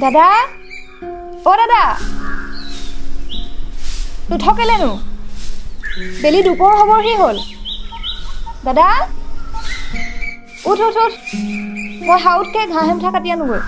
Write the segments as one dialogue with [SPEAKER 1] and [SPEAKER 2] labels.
[SPEAKER 1] দাদা ও দাদা নুঠকেলেনো বেলি দুপৰ হবৰহি হ'ল দাদা উঠ উঠ উঠ মই হাউতকে ঘাঁহ মুঠা কাটি আনোগৈ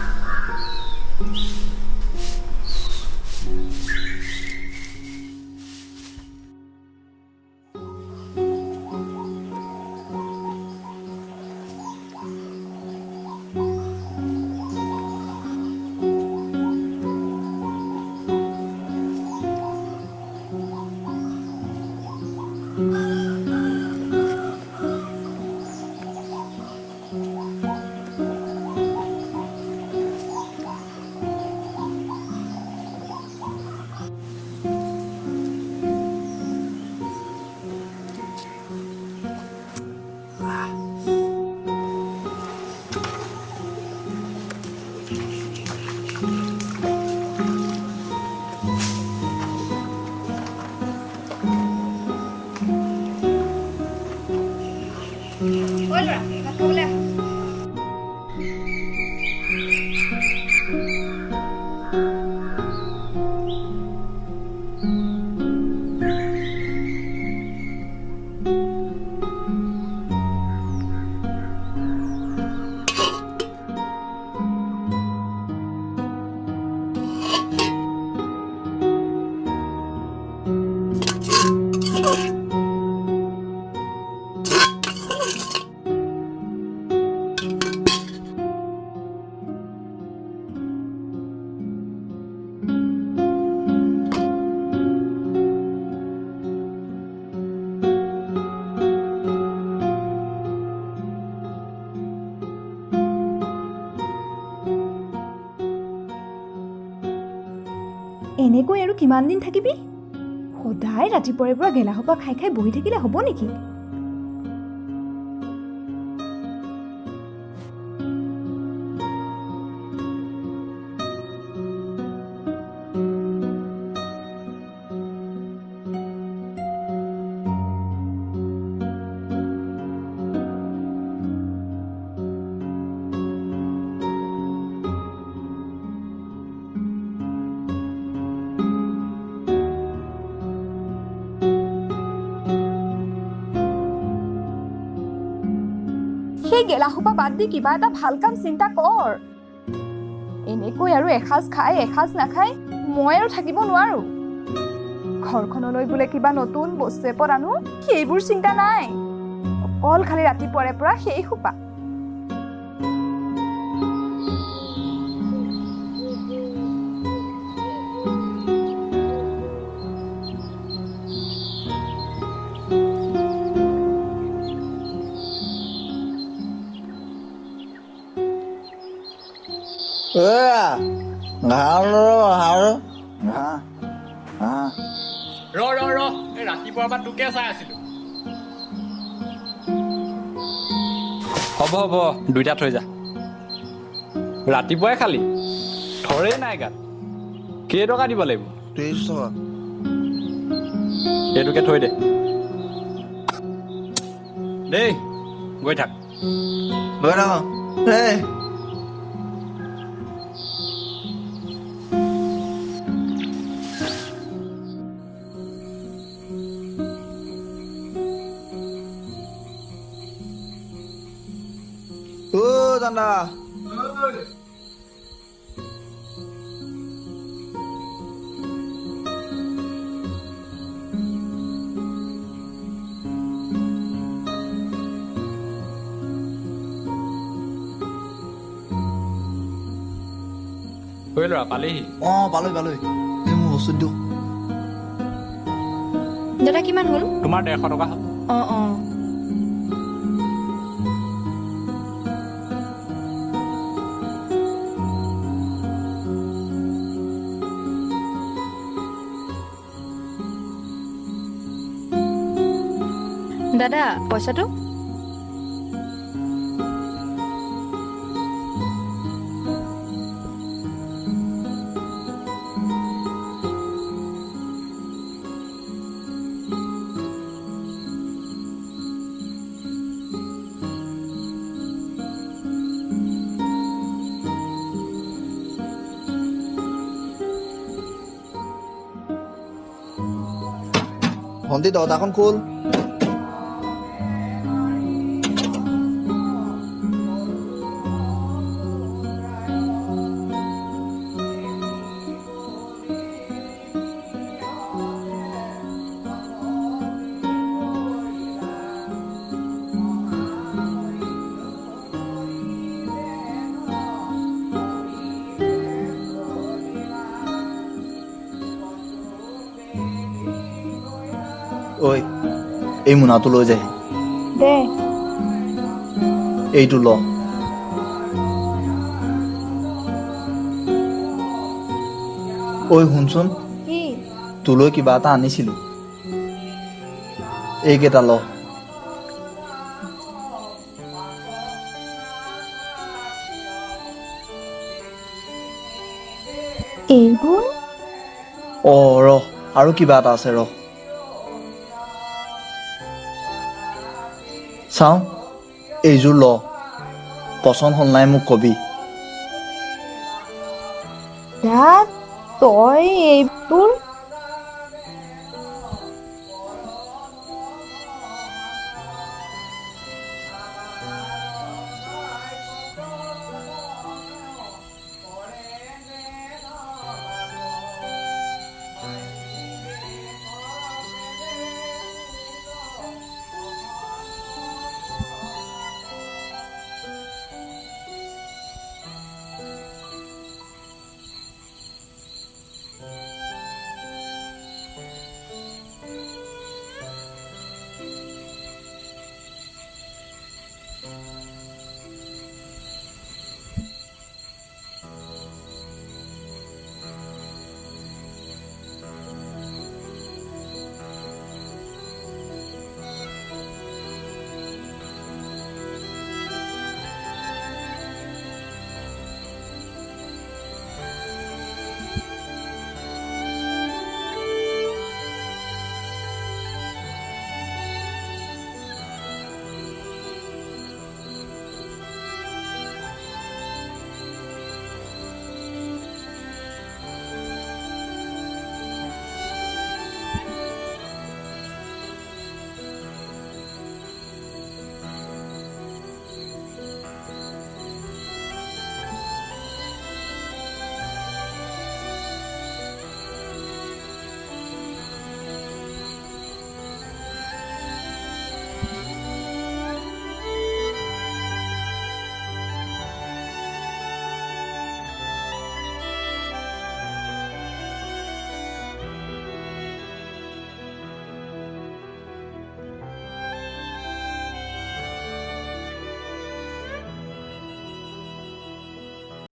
[SPEAKER 1] এনেকৈ আৰু কিমান দিন থাকিবি সদায় ৰাতিপুৱাৰে পৰা গেলা সোপা খাই খাই বহি থাকিলে হ'ব নেকি সেই গেলা সোপা বাদ দি কিবা এটা ভাল কাম চিন্তা কৰ এনেকৈ আৰু এসাঁজ খাই এসাঁজ নাখাই মই আৰু থাকিব নোৱাৰো ঘৰখনলৈ বোলে কিবা নতুন বস্তু এপদ আনো সেইবোৰ চিন্তা নাই অকল খালি ৰাতিপুৱাৰে পৰা সেই সোপা
[SPEAKER 2] ৰাতিপুৱাৰ পৰা তোকে চাই আছিলো হ'ব হ'ব দুইটা থৈ যা ৰাতিপুৱাই খালি থৰেই নাই গাত কেইটকা দিব লাগিব
[SPEAKER 3] 30 টকা
[SPEAKER 2] এইটোকে থৈ দে দেই গৈ থাক
[SPEAKER 3] দাদা
[SPEAKER 2] হৈ ল'ৰা পালেহি
[SPEAKER 3] পালৈ এই মোৰ বস্তু দিওঁ
[SPEAKER 1] দাদা কিমান হ'ল
[SPEAKER 2] তোমাৰ 150 টকা হ'ল
[SPEAKER 1] দাদা পইচাটো
[SPEAKER 3] ভণ্টি দৰ্জাখন খোল ঐ এই মোনাটো লৈ যায়
[SPEAKER 1] দে
[SPEAKER 3] এইটো ল ঐ শুনচোন
[SPEAKER 1] কি
[SPEAKER 3] তোলৈ কিবা এটা আনিছিলো এইকেইটা ল
[SPEAKER 1] এইবোৰ
[SPEAKER 3] ৰহ আৰু কিবা এটা আছে ৰহ চাওঁ এইযোৰ ল পচন্দ হ'ল নাই মোক কবি
[SPEAKER 1] দাদ তই এইবোৰ